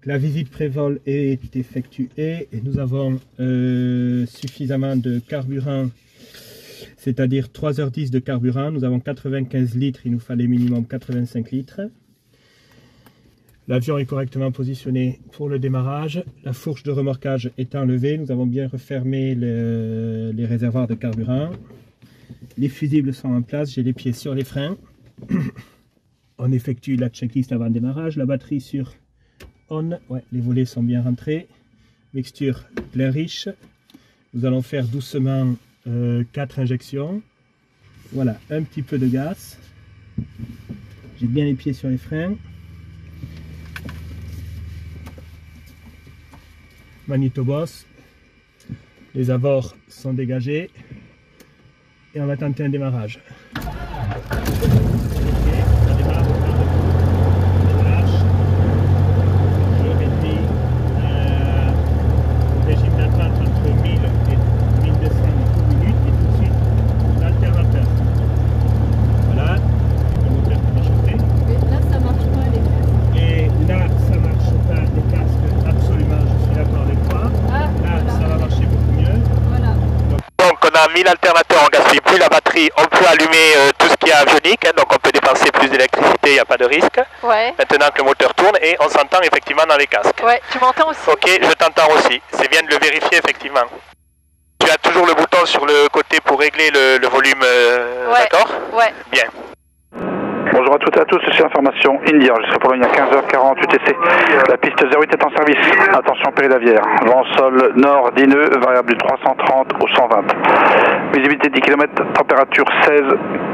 La visite pré-vol est effectuée et nous avons suffisamment de carburant, c'est-à-dire 3h10 de carburant. Nous avons 95 litres, il nous fallait minimum 85 litres. L'avion est correctement positionné pour le démarrage. La fourche de remorquage est enlevée. Nous avons bien refermé les réservoirs de carburant. Les fusibles sont en place. J'ai les pieds sur les freins. On effectue la checklist avant le démarrage. La batterie sur on. Ouais, les volets sont bien rentrés. Mixture plein riche. Nous allons faire doucement 4 injections. Voilà, un petit peu de gaz. J'ai bien les pieds sur les freins. Magnéto-Boss, les abords sont dégagés et on va tenter un démarrage. Régime d'attente entre 1000 et 1200 minutes et tout de suite l'alternateur. Voilà, le moteur qui va chauffer. Et là ça marche pas les casques. Et là ça marche pas les casques, absolument, je suis d'accord avec toi. Ah, là voilà. ça va marcher beaucoup mieux. Voilà. Donc on a mis l'alternateur, on gaspille plus la batterie, on peut allumer tout ce qui est avionique, hein, donc on peut dépenser plus d'électricité, il n'y a pas de risque. Ouais. Maintenant que le moteur tourne et on s'entend effectivement dans les casques. Ouais, tu m'entends aussi? Ok, je t'entends aussi, c'est bien de le vérifier effectivement. Tu as toujours le bouton sur le côté pour régler le volume, Ouais. d'accord? Ouais. Bien. Bonjour à toutes et à tous, c'est information India, jusqu'à Pologne à 15h40 UTC. La piste 08 est en service. Attention péridavière. Vent sol nord 10 nœuds, variable du 330 au 120. Visibilité 10 km, température 16,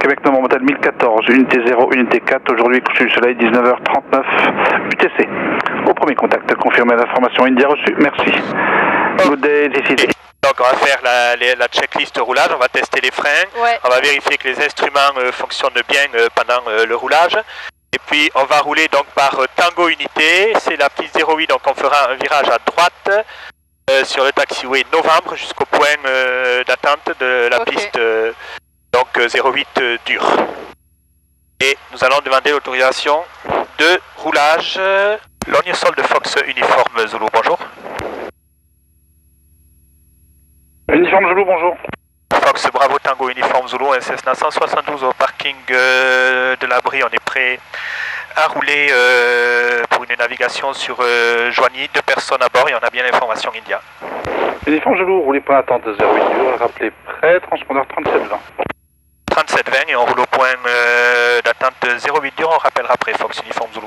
Québec Nord modèle 1014, unité 0, unité 4. Aujourd'hui, coucher du soleil 19h39 UTC. Au premier contact, confirmez l'information India reçue. Merci. Good day, this is... Donc on va faire la checklist roulage, on va tester les freins, Ouais. on va vérifier que les instruments fonctionnent bien pendant le roulage. Et puis on va rouler donc par Tango Unité, c'est la piste 08, donc on fera un virage à droite sur le taxiway Novembre jusqu'au point d'attente de la Ok. piste donc 08 dur. Et nous allons demander l'autorisation de roulage. Logne sol de Fox uniforme Zulu, bonjour. Uniforme Zulu, bonjour. Fox Bravo Tango Uniforme Zulu, un Cessna 172 au parking de l'abri. On est prêt à rouler pour une navigation sur Joigny. 2 personnes à bord et on a bien l'information India. Uniforme Zulu, roulez point d'attente 08 dur, rappelez prêt, transpondeur 3720. 3720 et on roule au point d'attente 08 dur. On rappellera après Fox Uniforme Zulu.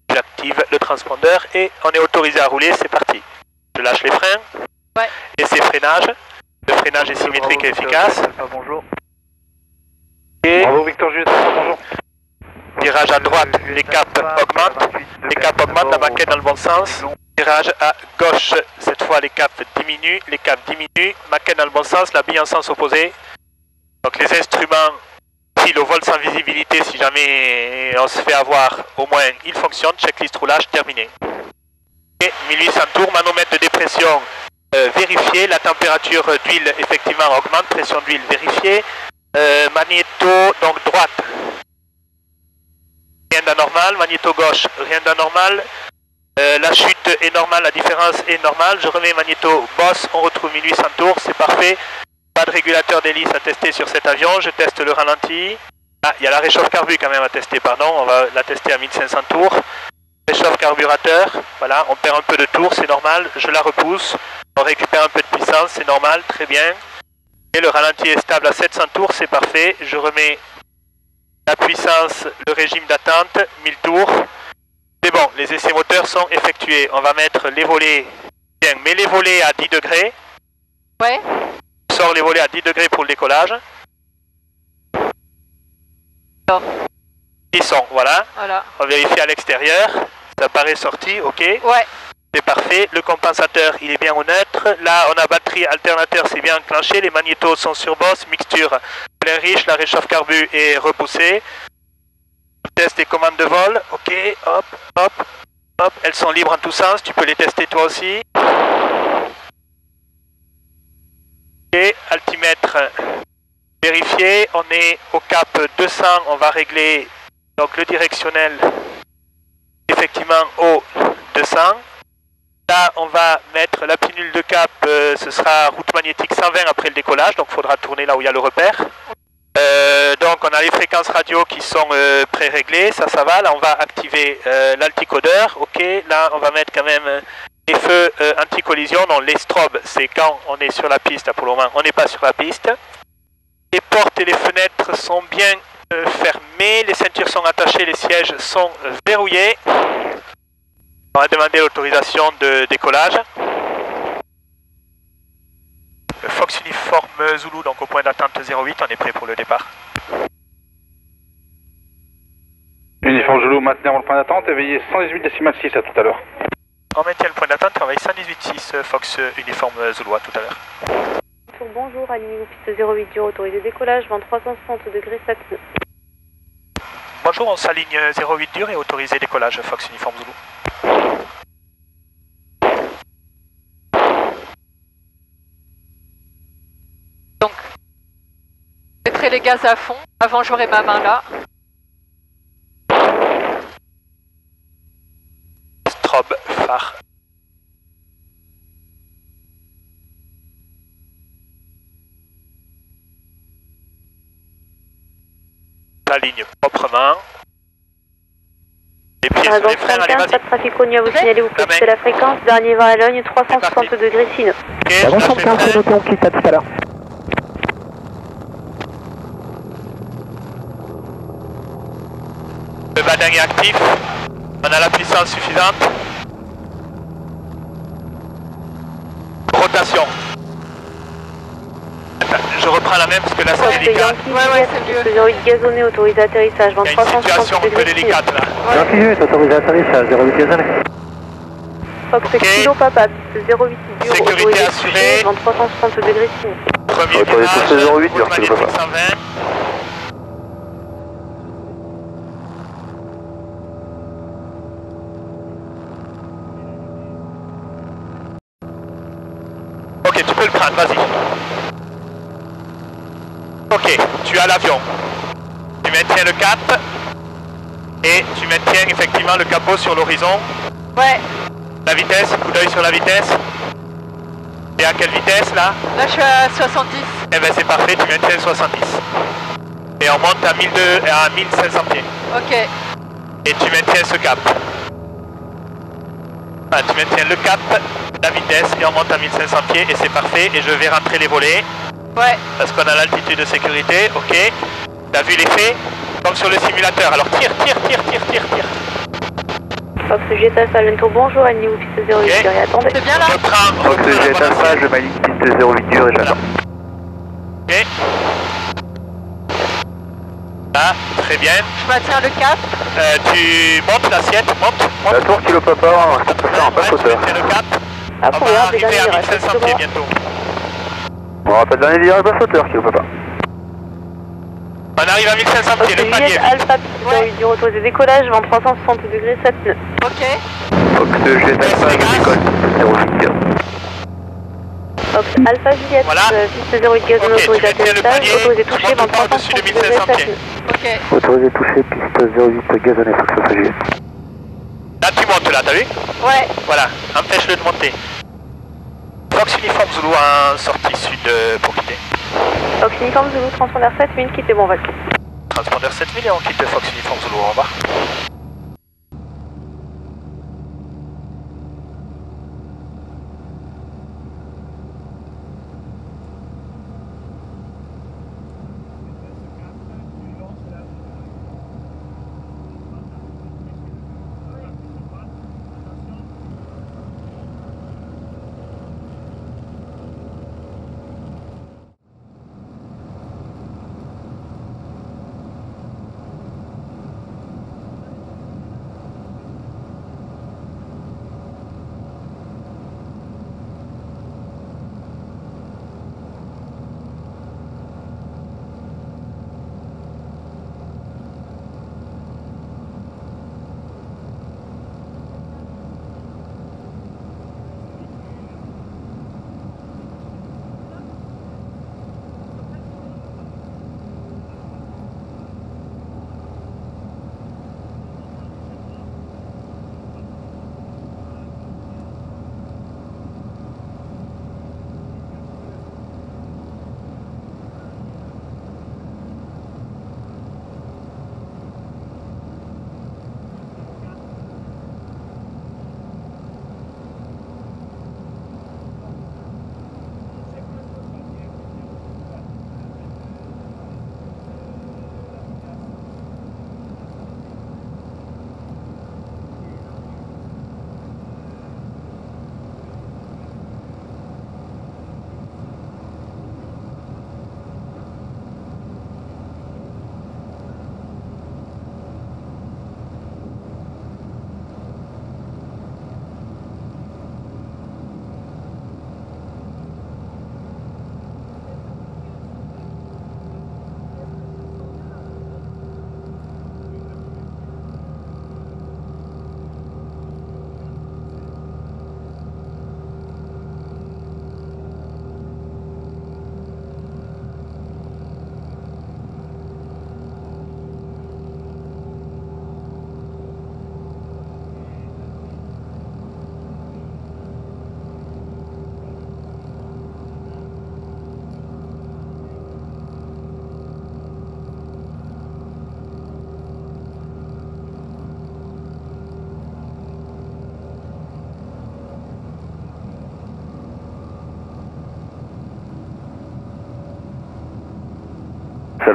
J'active le transpondeur et on est autorisé à rouler. C'est parti. Je lâche les freins. Ouais. Et c'est freinage. Le freinage est symétrique et efficace. Bonjour. Et Bravo Victor Juliette, bonjour. virage à droite, les caps augmentent. Les caps augmentent, la maquette dans le bon sens. Virage à gauche, cette fois les caps diminuent. Les caps diminuent, maquette dans le bon sens, la bille en sens opposé. Donc les instruments, si le vol sans visibilité, si jamais on se fait avoir, au moins il fonctionne. Checklist roulage terminé. Et 1800 tours, manomètre de dépression vérifié. La température d'huile effectivement augmente, pression d'huile vérifiée. Magnéto, donc droite. Rien d'anormal, magnéto gauche, rien d'anormal. La chute est normale, la différence est normale. Je remets magnéto boss, on retrouve 1800 tours, c'est parfait. Pas de régulateur d'hélice à tester sur cet avion, je teste le ralenti. Ah, il y a la réchauffe carbu quand même à tester, pardon, on va la tester à 1500 tours. Réchauffe carburateur, voilà, on perd un peu de tours, c'est normal, je la repousse. On récupère un peu de puissance, c'est normal, très bien. Et le ralenti est stable à 700 tours, c'est parfait. Je remets la puissance, le régime d'attente, 1000 tours. C'est bon, les essais moteurs sont effectués. On va mettre les volets, bien, mets les volets à 10 degrés. Ouais. Sors les volets à 10 degrés pour le décollage. Alors. Ils sont, voilà. Voilà. On vérifie à l'extérieur. Ça paraît sorti, ok. Ouais. C'est parfait. Le compensateur, il est bien au neutre. Là, on a batterie, alternateur, c'est bien enclenché. Les magnétos sont sur boss. Mixture plein riche. La réchauffe carbu est repoussée. Test des commandes de vol. Ok, hop, hop, hop. Elles sont libres en tous sens. Tu peux les tester toi aussi. Ok, altimètre vérifié. On est au cap 200. On va régler donc le directionnel effectivement au 200. Là, on va mettre la pinule de cap, ce sera route magnétique 120 après le décollage, donc il faudra tourner là où il y a le repère. Donc on a les fréquences radio qui sont pré-réglées, ça va. Là on va activer l'alticodeur, ok. Là on va mettre quand même les feux anti-collision, non les strobes, c'est quand on est sur la piste, là, pour le moment on n'est pas sur la piste. Les portes et les fenêtres sont bien fermées, les ceintures sont attachées, les sièges sont verrouillés. On va demander l'autorisation de décollage. Fox Uniforme Zulu, donc au point d'attente 08, on est prêt pour le départ. Uniforme Zulu, maintenir le point d'attente et veillez 118,6 à tout à l'heure. On maintient le point d'attente et on veille 118,6 Fox Uniforme Zulu, à tout à l'heure. Bonjour, alignez-vous piste 08 dur, autorisé décollage, vent 360 degrés 7 nœuds. Bonjour, on s'aligne 08 dur et autorisé décollage Fox Uniforme Zulu. Donc, je mettrai les gaz à fond. Avant, j'aurai ma main là. Strobe, phare. La ligne proprement. Les pieds sur les freins, allez, vas-y. Pas de trafic connu à vous signaler, vous La postez la fréquence, dernier vent à Logne, 360 degrés 6 nœuds. Ok, je lâche les freins. on quitte à tout à l'heure. Le badin est actif. On a la puissance suffisante. Rotation. Attends, je reprends la même parce que là c'est délicat. Ouais, c'est mieux. 08 gazonné, autorisé atterrissage, vent Il y a une 360 situation un peu degrés 6 nœuds. délicate là. Yankee 8, autorisé atterrissage, 08 gazonné. Fox Ok. Kilo Papa, piste 08 dur, Sécurité autorisé assurée. touché, vent 360 degrés 6 nœuds. Premier Autorisé virage, touché 08 route dur, s'il vous magnétique plaît. 120. Ok, tu peux le prendre, vas-y. Ok, tu as l'avion. Tu maintiens le cap. Et tu maintiens effectivement le capot sur l'horizon. Ouais, La vitesse, coup d'œil sur la vitesse. Et à quelle vitesse là? là je suis à 70. Eh ben c'est parfait, tu maintiens 70. Et on monte à 1500 pieds. Ok, Et tu maintiens ce cap. Enfin, tu maintiens le cap, la vitesse, et on monte à 1500 pieds, et c'est parfait. Et je vais rentrer les volets, ouais, parce qu'on a l'altitude de sécurité, ok. T'as vu l'effet? Comme sur le simulateur, alors tire. Fox Jet Alpha, Lento, bonjour, alignez-vous piste 08 Ok. dur et attendez. c'est bien là. Je prends... Fox Jet Alpha, je m'aligne piste 08 dur et j'attends. Ok. Là, très bien. Je maintiens le cap. Tu montes l'assiette, monte. La tour Kilo Papa, ça peut faire un pas Tu sauteur. maintiens le cap. À On va couvert, des arriver derniers à virages, 1500 pieds bientôt. On rappelle dernier virage pas sauteur, Kilo Papa. On arrive à 1500 Fox pieds, le palier. Jet Alpha, piste 08 dur, autorisé décollage, vent 360 degrés 7 nœuds. Ok, Fox Jet Alpha, je décolle piste 08 dur. Fox Alpha Juliette, Voilà. piste 08 gazonné, Ok, tu autorisé maintiens le atterrissage, palier, autorisé tu touché, montes vent pas au-dessus 360 de degrés 1500 7 pieds. nœuds. ok. Autorisé touché, piste 08 gazonné, Fox Alpha Juliette. Là, tu montes là, t'as vu? Ouais, Voilà, empêche-le de monter. Fox Uniforme Zulu en sortie sud pour quitter. Fox Uniforme Zulu, transpondeur 7000, quittez bon vol. Transpondeur 7000 et on quitte Fox Uniforme Zulu, au revoir.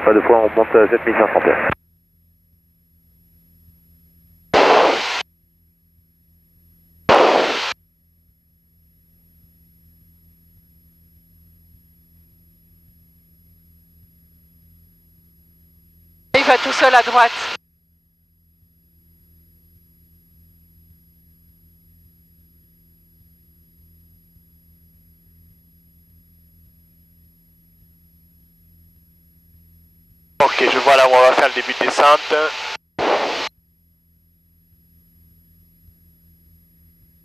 Alpha 2 fois, on monte à 7531. Il va tout seul à droite. Ok, je vois là où on va faire le début de descente.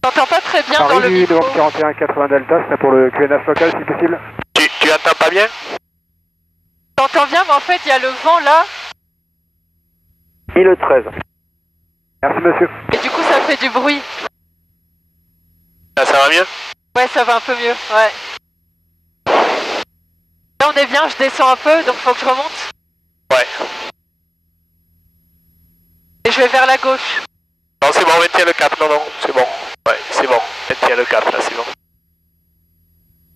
J'entends pas très bien dans le Paris, micro. devant 41 80 Delta, c'est pour le QNH local si possible. Tu entends pas bien? J'entends bien, mais en fait, il y a le vent là, 1013. Merci monsieur. et du coup, ça fait du bruit. Là, ça va mieux? Ouais, ça va un peu mieux, ouais. Là, on est bien, je descends un peu, donc faut que je remonte. Ouais. Et je vais vers la gauche. Non, c'est bon, maintiens le cap. Non, non, c'est bon. Ouais, c'est bon. Maintiens le cap, là, c'est bon.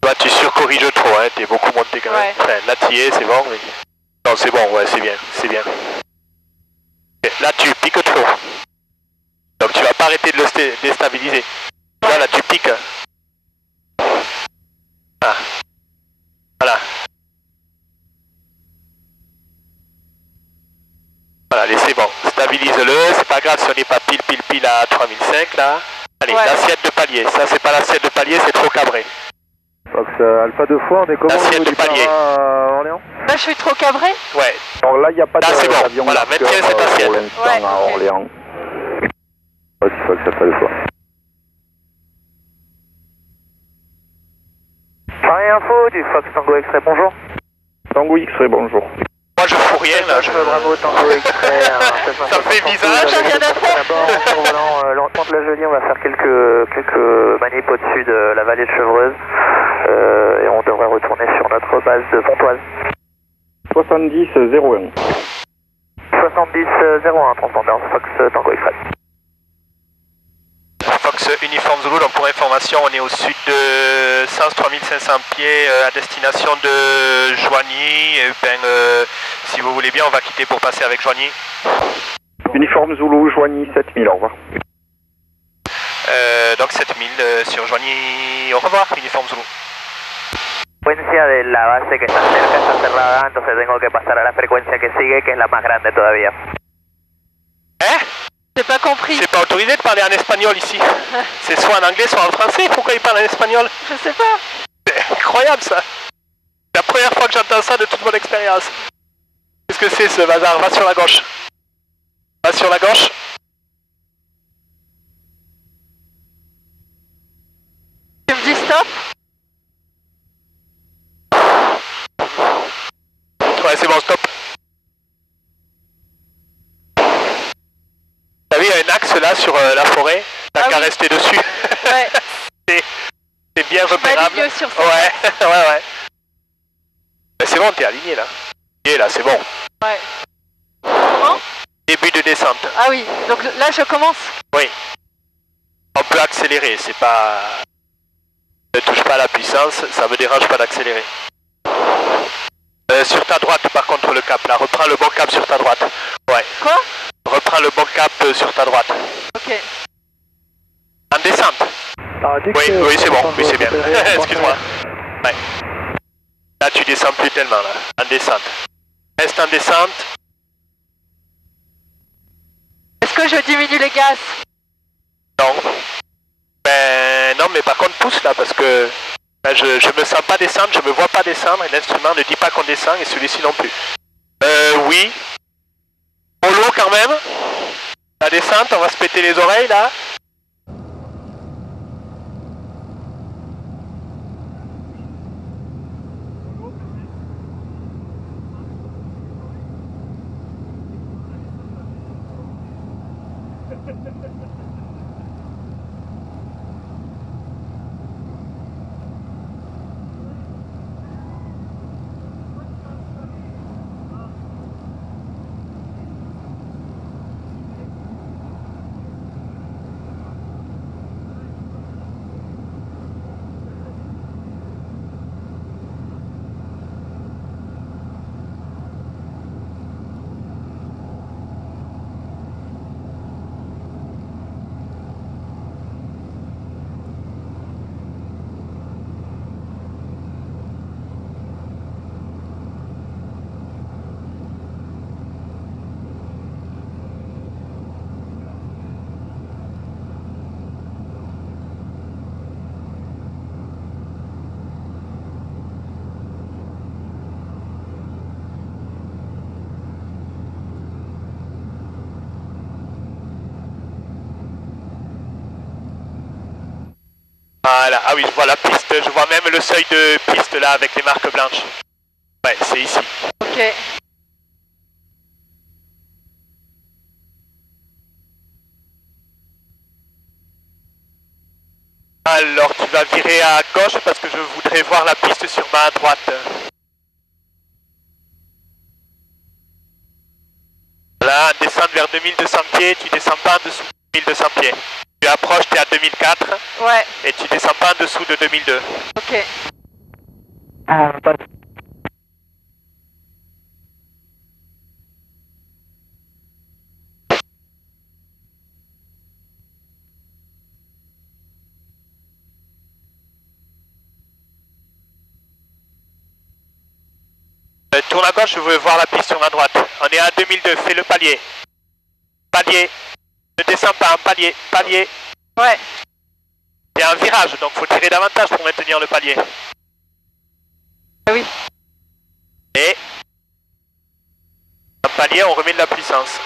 Toi, tu surcorriges trop, hein. T'es beaucoup monté quand même. Ouais. Enfin, là, tu y es, c'est bon. Mais... Non, c'est bon, ouais, c'est bien. C'est bien. Ok, là, tu piques trop. Donc, tu vas pas arrêter de le déstabiliser. Ouais. Là, tu piques. Ah. Voilà. Voilà, allez, c'est bon. Stabilise-le. C'est pas grave si on n'est pas pile à 3005 là. Allez, ouais. L'assiette de palier. Ça, c'est pas l'assiette de palier, c'est trop cabré. Fox Alpha 2 fois, on est comment au niveau du palier. Orléans? Là, je suis trop cabré. Ouais. Alors là, il n'y a pas là, c'est bon. Voilà, maintiens cette assiette. Ouais, à Orléans. Fox Alpha 2 fois. Paris Info du Fox Tango X-Ray, bonjour. Tango X-Ray, bonjour. Moi je fous rien là, Bravo Tango X-Ray. Ça fait visage. J'ai rien à faire. D'abord en survolant lentement de la Jolie, on va faire quelques manips au-dessus de la vallée de Chevreuse. Et on devrait retourner sur notre base de Pontoise. 70-01. 70-01, transpondeur Fox Tango X-Ray. Fox Uniform Zulu, donc pour information, on est au sud de Sens, 3500 pieds à destination de Joigny. Et si vous voulez bien, on va quitter pour passer avec Joigny. Uniform Zulu, Joigny, 7000, au revoir. Donc 7000 sur Joigny, au revoir, Uniform Zulu. Frecuencia de la base que está cerca está cerrada, entonces tengo que pasar a la frecuencia que sigue, que es la más grande todavía. Hein? J'ai pas compris. C'est pas autorisé de parler en espagnol ici. C'est soit en anglais, soit en français. Pourquoi il parle en espagnol? Je sais pas. C'est incroyable ça. C'est la première fois que j'entends ça de toute mon expérience. Qu'est-ce que c'est ce bazar? Va sur la gauche. Va sur la gauche. Tu me dis stop? Ouais, c'est bon, stop. T'as vu, il y a un axe là sur la forêt. T'as qu'à rester dessus. Ouais. C'est bien repérable. Mieux sur ça. Ouais, ouais. Mais c'est bon, t'es aligné là. Et là, c'est bon. Ouais. Comment? Début de descente. Ah oui, donc là je commence. Oui. On peut accélérer, c'est pas... Ne touche pas à la puissance, ça me dérange pas d'accélérer. Sur ta droite, par contre, le cap, là, reprends le bon cap sur ta droite. Ouais. Quoi? Reprends le bon cap sur ta droite. Ok. En descente. Oui, c'est bon, oui, c'est bien. Excuse-moi. Ouais. Là, tu descends plus tellement, là. En descente. Reste en descente. Est-ce que je diminue les gaz? Non. Ben, non, mais par contre, pousse, là, parce que... Ben, je me sens pas descendre, je me vois pas descendre, et l'instrument ne dit pas qu'on descend, et celui-ci non plus. Oui. Mollo quand même. La descente, on va se péter les oreilles là. Ah oui, je vois la piste, je vois même le seuil de piste là avec les marques blanches. Ouais, c'est ici. Ok. Alors tu vas virer à gauche parce que je voudrais voir la piste sur ma droite. Là, descendre vers 2200 pieds, tu descends pas en dessous de 1200 pieds. Tu approches, tu es à 2004. Ouais. Et tu descends pas en dessous de 2002. Ok. Tourne à gauche, je veux voir la piste sur ma droite. On est à 2002, fais le palier. Palier. Ne descends pas, un palier. Palier. Ouais. Il y a un virage, donc faut tirer davantage pour maintenir le palier. Ah oui. Et un palier, on remet de la puissance.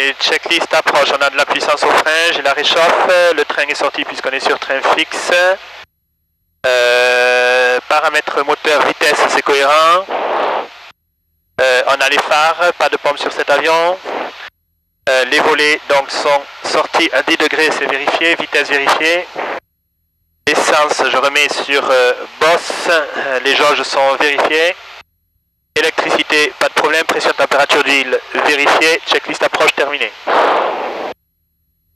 les checklists approchent, on a de la puissance au frein, j'ai la réchauffe, le train est sorti puisqu'on est sur train fixe. Paramètres moteur, vitesse, c'est cohérent. On a les phares, pas de pompe sur cet avion. Les volets donc sont sortis à 10 degrés, c'est vérifié, vitesse vérifiée. Essence, je remets sur Boss, les jauges sont vérifiées. Électricité, pas de problème, pression, température d'huile vérifiée, checklist approche terminée.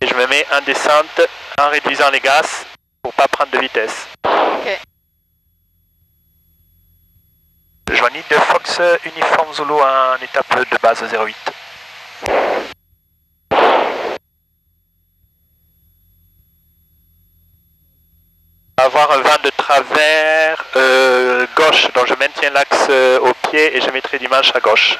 Et je me mets en descente en réduisant les gaz pour pas prendre de vitesse. Ok. Joignit de Fox Uniform Zulu en étape de base 08. Avoir un vent de travers gauche, donc je maintiens l'axe au pied et je mettrai dimanche à gauche.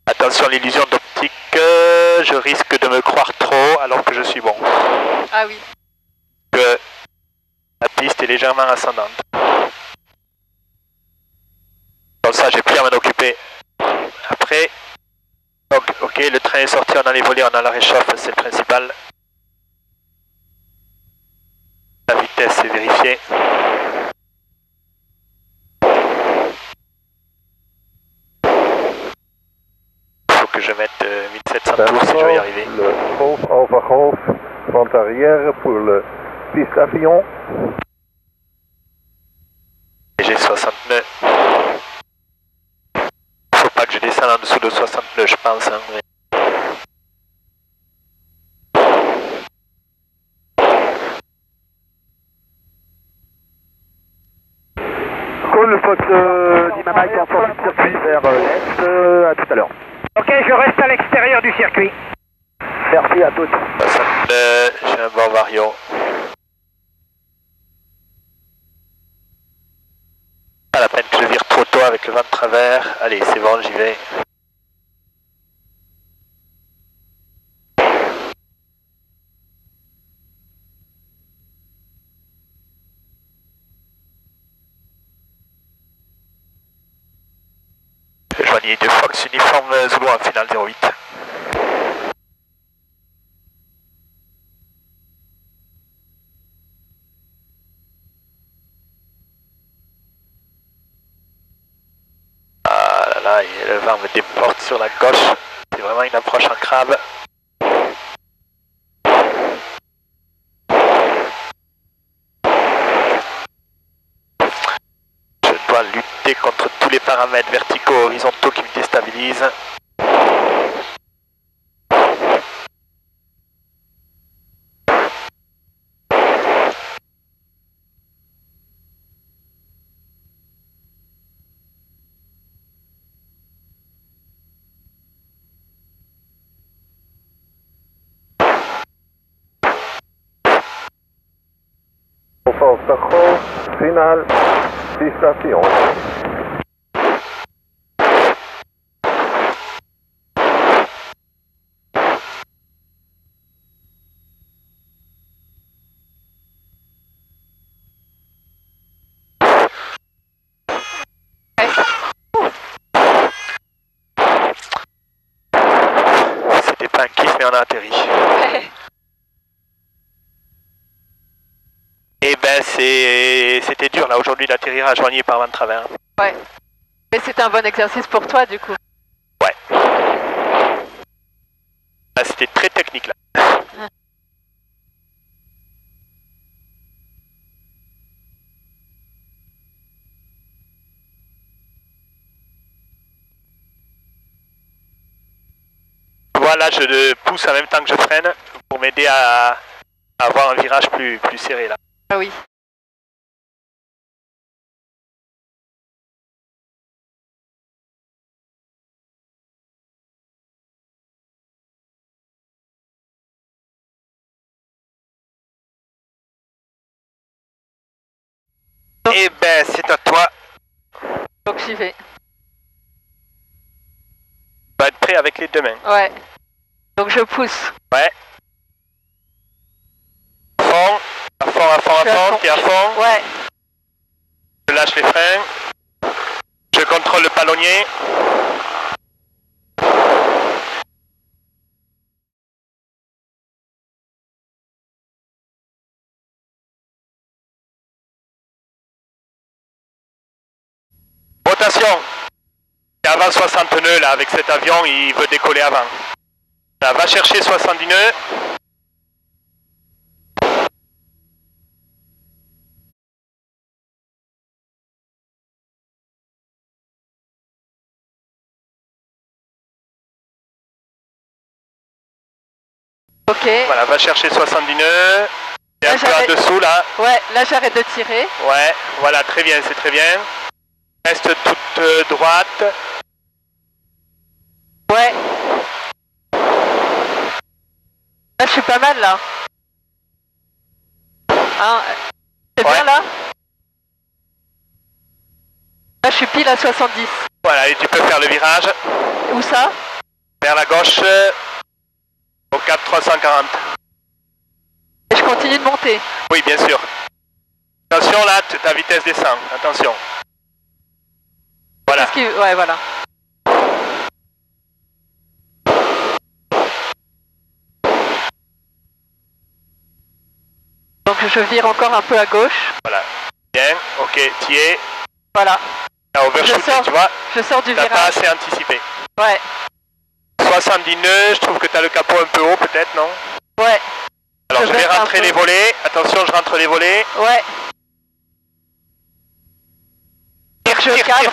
Attention à l'illusion d'optique, je risque de me croire trop alors que je suis bon. Ah oui. Que la piste est légèrement ascendante. Comme ça, j'ai plus à m'en occuper. Après, donc, ok, le train est sorti, on a les volets, on a la réchauffe, c'est le principal. La vitesse est vérifiée. Il faut que je mette 1700 tours si je veux y arriver. Le golf over golf, front arrière pour le piste avion. Et j'ai 69. Faut pas que je descende en dessous de 69, je pense. Hein, mais... Le Fox d'Imama est en sortie de circuit vers l'est, à tout à l'heure. Ok, je reste à l'extérieur du circuit. Merci à toutes. 69, j'ai un bon vario. Pas la peine que je vire trop tôt avec le vent de travers. Allez, c'est bon, j'y vais. Joignez de Fox Uniform Zulu en finale 08. Ah là là, et le vent me déporte sur la gauche. C'est vraiment une approche en crabe. Je dois lutter contre tous les paramètres verticaux, horizontaux qui me déstabilisent. Golf over golf, finale, piste avion. C'était pas un kiff, mais on a atterri. Et ben c'était dur là aujourd'hui d'atterrir à Joigny par vent de travers. Ouais. Mais c'était un bon exercice pour toi du coup. Ouais. Là, c'était très technique là. Voilà, je pousse en même temps que je freine pour m'aider à avoir un virage plus serré là. Ah oui. Eh ben, c'est à toi. Donc j'y vais. Tu vas être prêt avec les deux mains. Ouais. Donc je pousse. Ouais. Fond, à fond, t'es à fond. Ouais. Je lâche les freins. Je contrôle le palonnier. attention. C'est avant 60 nœuds là avec cet avion, il veut décoller avant. Là, va chercher 70 nœuds. Ok. Voilà, va chercher 70 nœuds. Et un peu en dessous là. Ouais, là j'arrête de tirer. Ouais, voilà, très bien, c'est très bien. Reste toute droite. Ouais. Là je suis pas mal là. Hein, c'est bien là? Là je suis pile à 70. Voilà, et tu peux faire le virage. Où ça? Vers la gauche. Au cap 340. Et je continue de monter. Oui, bien sûr. Attention là, ta vitesse descend. Attention. Voilà. Ouais, voilà. Donc je vire encore un peu à gauche. Voilà. Bien, ok, t'y es. Voilà. T'as overshooté, tu vois. Je sors du virage. T'as pas assez anticipé. Ouais. 70 nœuds, je trouve que t'as le capot un peu haut peut-être, non? Ouais. Alors je vais rentrer les volets. Attention, je rentre les volets. Ouais.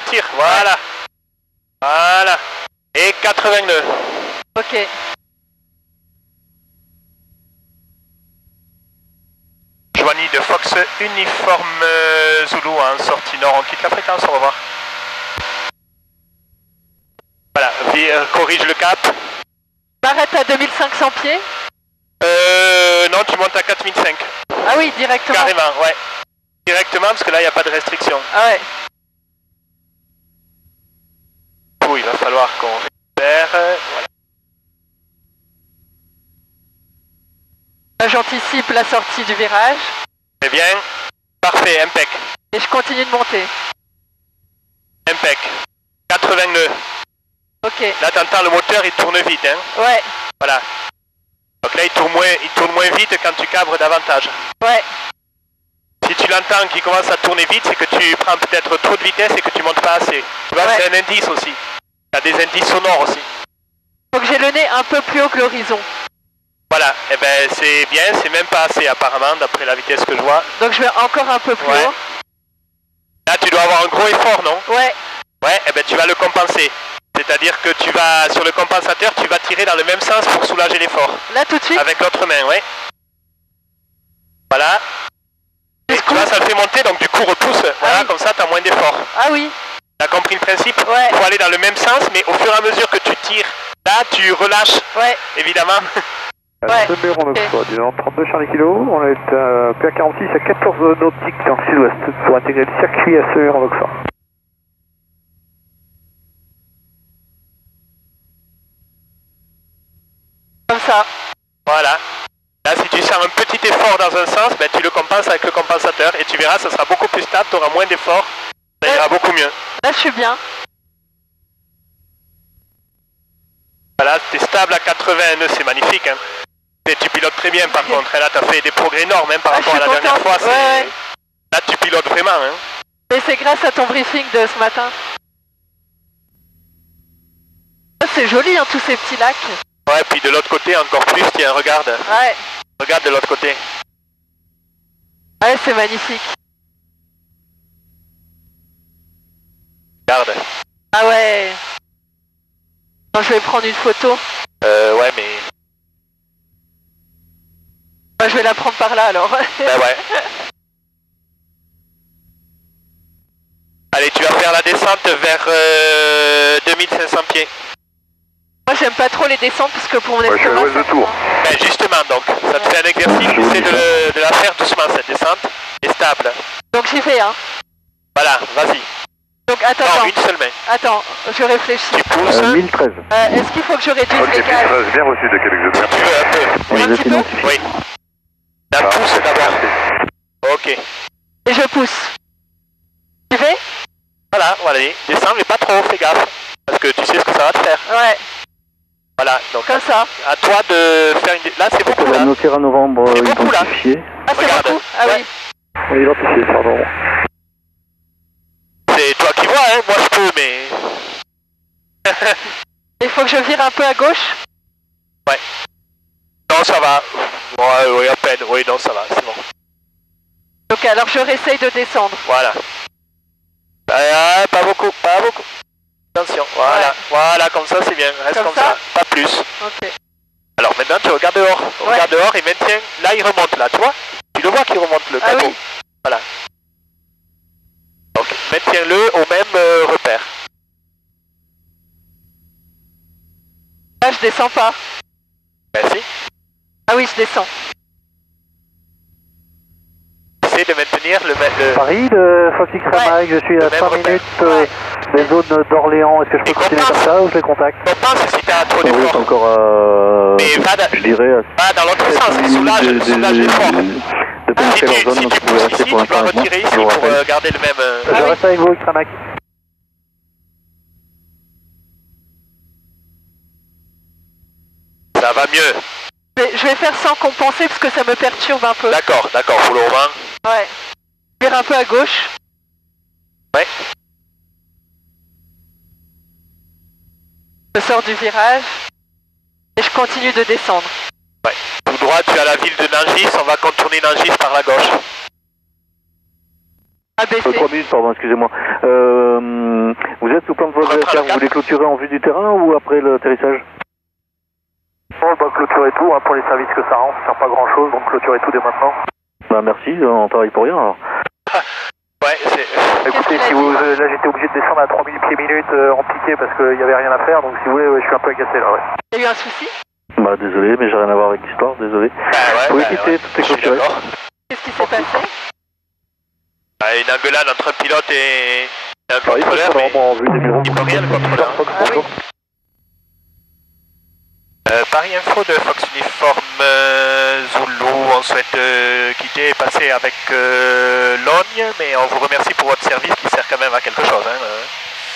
Tire. Voilà. Ouais. Voilà. Et 80 nœuds. Ok. Joanie de Fox, uniforme Zulu, hein, sortie nord, on quitte la fréquence, au revoir. Voilà, corrige le cap. M'arrête à 2500 pieds? Non, tu montes à 4005. Ah oui, directement. Carrément, ouais. Directement, parce que là, il n'y a pas de restriction. Ah ouais. Il va falloir qu'on récupère. Voilà. Là, j'anticipe la sortie du virage. Très bien. Parfait, impec. Et je continue de monter. Impec. 80 nœuds. Ok. Là, t'entends le moteur, il tourne vite, hein. Ouais. Voilà. Donc là, il tourne moins vite quand tu cabres davantage. Ouais. Si tu l'entends qui commence à tourner vite, c'est que tu prends peut-être trop de vitesse et que tu montes pas assez. Tu vois, ouais. C'est un indice aussi. T'as des indices sonores aussi. Faut que j'ai le nez un peu plus haut que l'horizon. Voilà, et eh ben c'est bien, c'est même pas assez apparemment, d'après la vitesse que je vois. Donc je vais encore un peu plus haut. Là, tu dois avoir un gros effort, non? Ouais. Ouais, et eh ben tu vas le compenser. C'est-à-dire que tu vas, sur le compensateur, tu vas tirer dans le même sens pour soulager l'effort. Là, tout de suite? Avec l'autre main, ouais. Voilà. Et tu vois, ça le fait monter, donc du coup, repousse. Voilà, comme ça, t'as moins d'effort. Ah oui. T'as compris le principe? Ouais. Faut aller dans le même sens, mais au fur et à mesure que tu tires, là, tu relâches. Ouais. Évidemment. Ouais. On a 32 Charlie Kilo, on est à PA46 à 14 nautiques dans le sud-ouest pour intégrer le circuit à Semur en Oxford. Comme ça. Voilà. Là, si tu sens un petit effort dans un sens, ben, tu le compenses avec le compensateur et tu verras, ça sera beaucoup plus stable, tu auras moins d'effort, ça ira beaucoup mieux. Là, je suis bien. Voilà, t'es stable à 80 nœuds, c'est magnifique. Hein. Et tu pilotes très bien par contre, et là tu as fait des progrès énormes hein, par rapport à la dernière fois. Ouais. Là tu pilotes vraiment. Hein. Et c'est grâce à ton briefing de ce matin. C'est joli hein, tous ces petits lacs. Ouais, puis de l'autre côté encore plus, tiens, regarde. Ouais. Regarde de l'autre côté. Ouais, c'est magnifique. Regarde. Ah ouais. Non, je vais prendre une photo. Ouais, mais... Je vais la prendre par là alors. Ben ouais. Allez, tu vas faire la descente vers 2500 pieds. Moi j'aime pas trop les descentes parce que pour mon estomac... Ouais, je tour. Ben justement donc, ça te fait un exercice, essaie de la faire doucement cette descente, et stable. Donc j'y vais hein. Voilà, vas-y. Donc attends, non, une seule main. Attends, je réfléchis. Tu pousses. 1013. Est-ce qu'il faut que je réduise les gaz? 1013, bien reçu de quelques heures. Tu veux un peu. Oui, un petit peu? Oui. La pousse d'abord. Ok. Et je pousse. Tu fais? Voilà, voilà, descends mais pas trop, fais gaffe. Parce que tu sais ce que ça va te faire. Ouais. Voilà, donc comme ça. À toi de faire une... Là c'est beaucoup là. Noter à novembre identifié. Ah c'est beaucoup? Ah oui. Oui, identifié, pardon. C'est toi qui vois toi, hein, moi je peux, mais... Il faut que je vire un peu à gauche. Ouais. Non, ça va. Ouais, oui, à peine. Oui, non, ça va, c'est bon. Ok, alors je réessaye de descendre. Voilà. Pas beaucoup, pas beaucoup. Attention, voilà. Ouais. Voilà, comme ça c'est bien. Reste comme ça. Pas plus. Ok. Alors maintenant tu regardes dehors. Regarde dehors et maintiens. Là il remonte là, tu vois? Tu le vois qu'il remonte le capot. Oui. Voilà. Donc maintiens-le au même repère. Là je descends pas. Merci. Ah oui, je descends. Essaye de maintenir le... Paris, de Fox X-Ray Mike, je suis à 5 minutes des zones d'Orléans. Est-ce que je peux continuer comme ça ou je les contacte? On pense si t'as trop Oui, d'efforts. encore à... Mais je dirais pas dans l'autre sens, il soulage l'effort. de pénétrer leur zone, Si donc tu vous pouvez pousses rester ici, pour tu dois l'instant avec moi. retirer ici Je vous pour rappelle. garder le même... Je reste avec vous, X-Ray Mike. Ça va mieux. Je vais faire sans compenser parce que ça me perturbe un peu. D'accord, faut le romain. Ouais. Je vire un peu à gauche. Ouais. Je sors du virage. Et je continue de descendre. Ouais. Tout droit, tu as la ville de Nangis, on va contourner Nangis par la gauche. Abaisser. 3 minutes, pardon, excusez-moi. Vous êtes sous plan de vol VFR, vous voulez clôturer en vue du terrain ou après l'atterrissage? Bon, bah clôturer tout, hein, pour les services que ça rend, ça sert pas grand chose, donc clôturer tout dès maintenant. Bah merci, on travaille pour rien alors. Ouais, c'est... Écoutez, si vous, là j'étais obligé de descendre à 3000 pieds minutes en piqué parce qu'il y avait rien à faire, donc si vous voulez, je suis un peu agacé là, ouais. Il y a eu un souci? Bah désolé, mais j'ai rien à voir avec l'histoire, désolé. Vous pouvez quitter, tout est clôturé. Qu'est-ce qui s'est passé? Une engueulade entre un pilote et un Paris, contrôleur, mais en vue des bureaux. il peut rien le contrôleur. Ah oui. Paris Info de Fox Uniforme Zulu, on souhaite quitter et passer avec Logne, mais on vous remercie pour votre service qui sert quand même à quelque chose. Hein.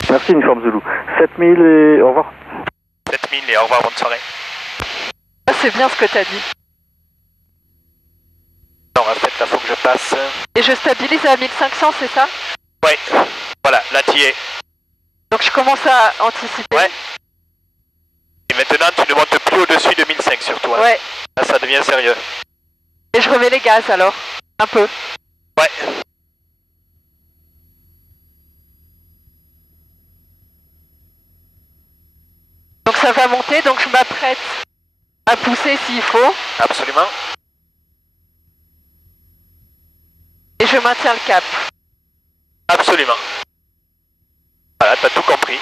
Merci Uniforme Zulu. 7000 et au revoir. 7000 et au revoir, bonne soirée. Ah, c'est bien ce que t'as dit. Non, en fait, là, faut que je passe. Et je stabilise à 1500, c'est ça? Ouais, voilà, là, t'y es. Donc je commence à anticiper. Ouais. Et maintenant, tu ne montes plus au-dessus de 1005 surtout. Hein. Ouais. Là, ça devient sérieux. Et je remets les gaz alors. Un peu. Ouais. Donc ça va monter, donc je m'apprête à pousser s'il faut. Absolument. Et je maintiens le cap. Absolument. Voilà, t'as tout compris.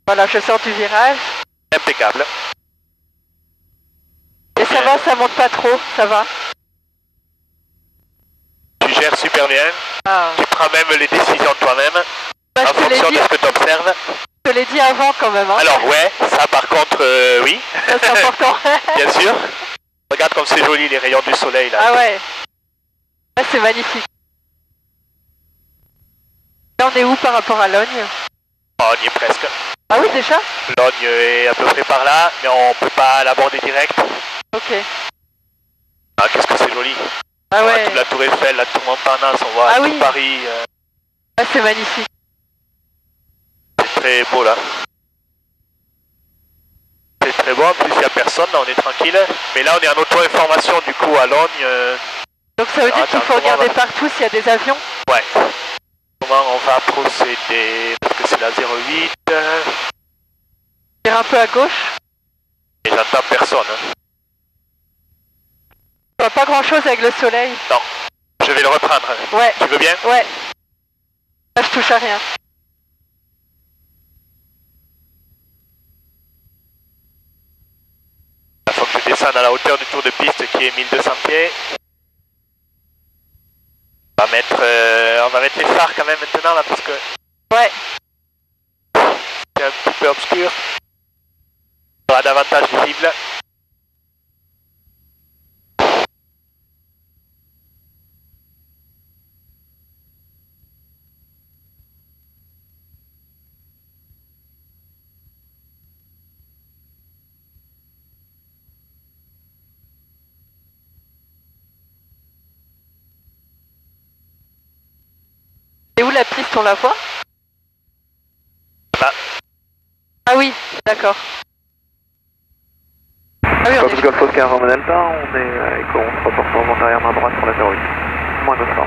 Voilà, je sors du virage. Impeccable. Et ça va, ça monte pas trop, ça va. Tu gères super bien. Ah. Tu prends même les décisions toi-même. Bah, En fonction de ce que tu observes. Je te l'ai dit avant quand même. Hein. Alors ouais, ça par contre, oui. Ça, c'est important. Bien sûr. Regarde comme c'est joli les rayons du soleil là. Ah ouais. Ouais, c'est magnifique. Là, on est où par rapport à Logne? Oh, on y est presque. Ah oui, déjà? Logne est à peu près par là, mais on peut pas l'aborder direct. Ok. Ah, qu'est-ce que c'est joli. Ah On voit ouais. toute la tour Eiffel, la tour Montparnasse, on voit Ah tout oui. Paris. Ah, c'est magnifique. C'est très beau là. C'est très beau, en plus il n'y a personne, là on est tranquille. Mais là on est en auto-information du coup à Logne. Donc ça veut dire qu'il faut regarder partout s'il y a des avions? Ouais. Comment on va procéder? Parce que c'est la 08. Tire un peu à gauche. Et j'entends personne. Hein. Je vois pas grand chose avec le soleil. Non. Je vais le reprendre. Ouais. Tu veux bien? Ouais. Là je touche à rien. Il faut que je descende à la hauteur du tour de piste qui est 1200 pieds. On va mettre les phares quand même maintenant là parce que Ouais. c'est un petit peu obscur. On sera davantage visible. Et où la piste, on la voit? D'accord. Ah oui, on est... Golf Oscar Romeo Delta, on est écho, on se reporte en vent arrière main droite sur la 08. Moins 900.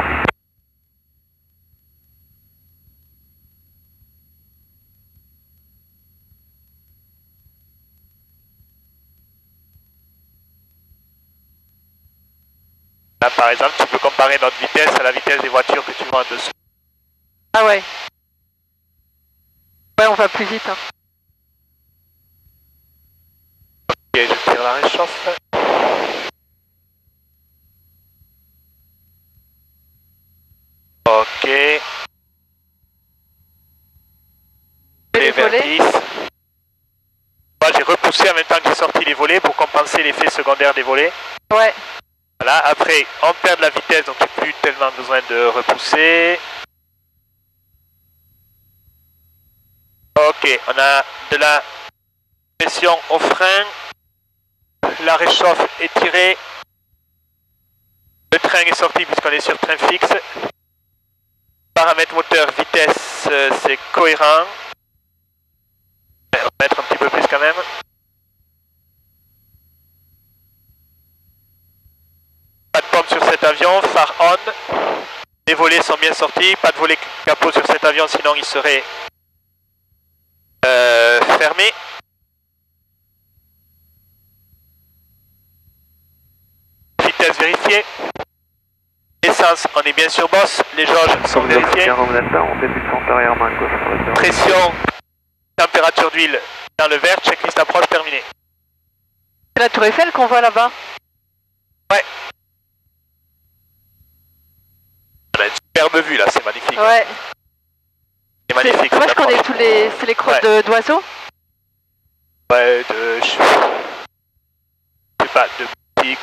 Là, par exemple, tu peux comparer notre vitesse à la vitesse des voitures que tu vois en dessous. Ah ouais. Ouais, on va plus vite. Hein. Ok, je tire la réchauffe. Ok. Les vers 10. Moi, j'ai repoussé en même temps que j'ai sorti les volets pour compenser l'effet secondaire des volets. Ouais. Voilà, après, on perd de la vitesse, donc il n'y a plus tellement besoin de repousser. Ok, on a de la pression au frein. La réchauffe est tirée. Le train est sorti puisqu'on est sur train fixe. Paramètre moteur, vitesse, c'est cohérent. On va mettre un petit peu plus quand même. Pas de pompe sur cet avion, phare on. Les volets sont bien sortis, pas de volet capot sur cet avion, sinon il serait fermé. Vitesse vérifiée. Essence, on est bien sur boss, les jauges sont vérifiées. Pression, température d'huile dans le vert, checklist approche terminée. C'est la tour Eiffel qu'on voit là-bas. Ouais. On a une superbe vue là, c'est magnifique. Ouais. C'est magnifique. Moi je connais tous les... C'est les crottes d'oiseaux. Ouais, je sais pas, de petits,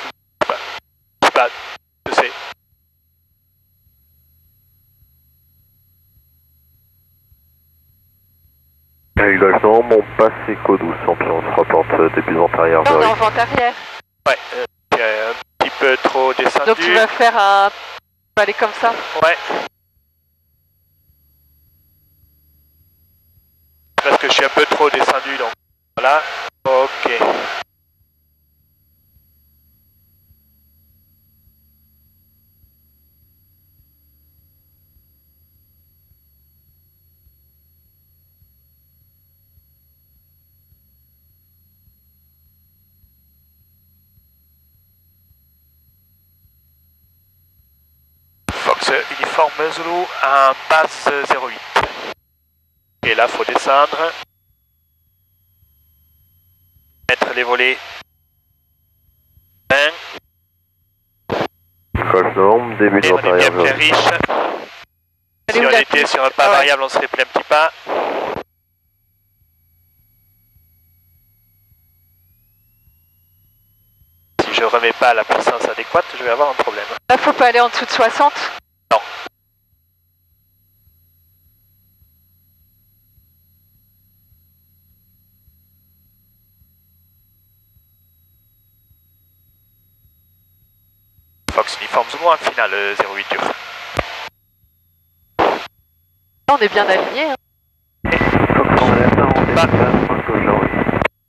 je sais pas, je sais. Golf Nord, on passe Eco 12, puis on se reporte début de vente arrière. Non, on est en vente arrière. Ouais, un petit peu trop descendu. Donc tu vas faire un... Tu vas aller comme ça. Ouais. Parce que je suis un peu trop descendu, donc voilà. Ok. Fox uniforme Zulu en base 08. Et là, faut descendre. Mettre les volets. 20. Golf Nord, début de Et on vente est arrière. bien très riche. Si on était sur un pas variable, on serait plein petit pas. Si je remets pas la puissance adéquate, je vais avoir un problème. Là, faut pas aller en dessous de 60. Non. Fox uniforme Zulu en finale 08 dur. Là, on est bien aligné. Hein.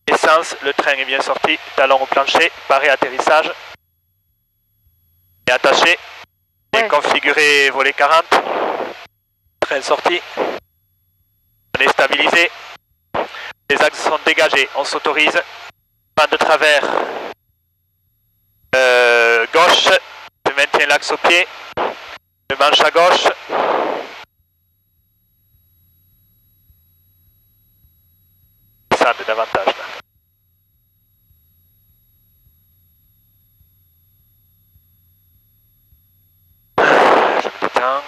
Essence, le train est bien sorti, talon au plancher, paré atterrissage. Et attaché. Et configuré volet 40. Train sorti. On est stabilisé. Les axes sont dégagés, on s'autorise. Pan de travers. Gauche. Je maintiens l'axe au pied. Je manche à gauche. Descendre davantage là. Je me détends.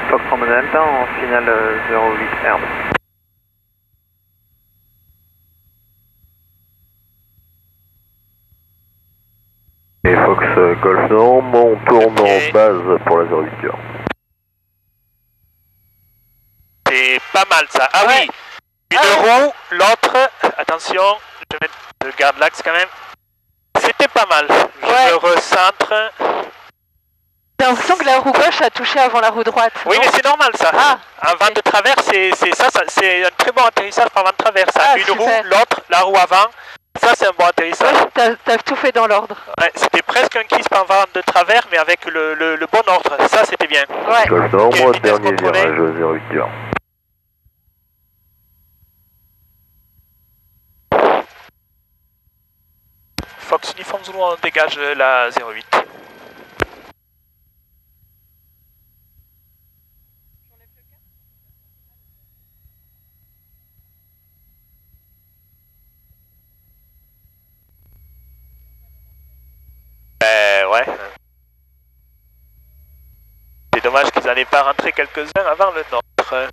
Fox Romeo Delta en finale 08 Herbe. Et Fox Golf Nord, on tourne en base pour la 08 heure. C'est pas mal ça. Ah oui, une roue, l'autre, attention, je garde l'axe quand même. C'était pas mal. Je me recentre. J'ai l'impression que la roue gauche a touché avant la roue droite. Oui, non? mais c'est normal ça. Ah. Un vent de travers, c'est un très bon atterrissage par vent de travers. Ça. Ah, Une super. roue, l'autre, la roue avant. Ça, c'est un bon atterrissage. Ouais, t'as tout fait dans l'ordre. Ouais, c'était presque un kiss par vent de travers, mais avec le bon ordre. Ça, c'était bien. Ouais. Golf Nord, Quelle moi, vitesse dernier contrôlée? virage 08 dur. Fox Uniform Zulu, on dégage la 08. Ouais. C'est dommage qu'ils n'allaient pas rentrer quelques-uns avant le nôtre.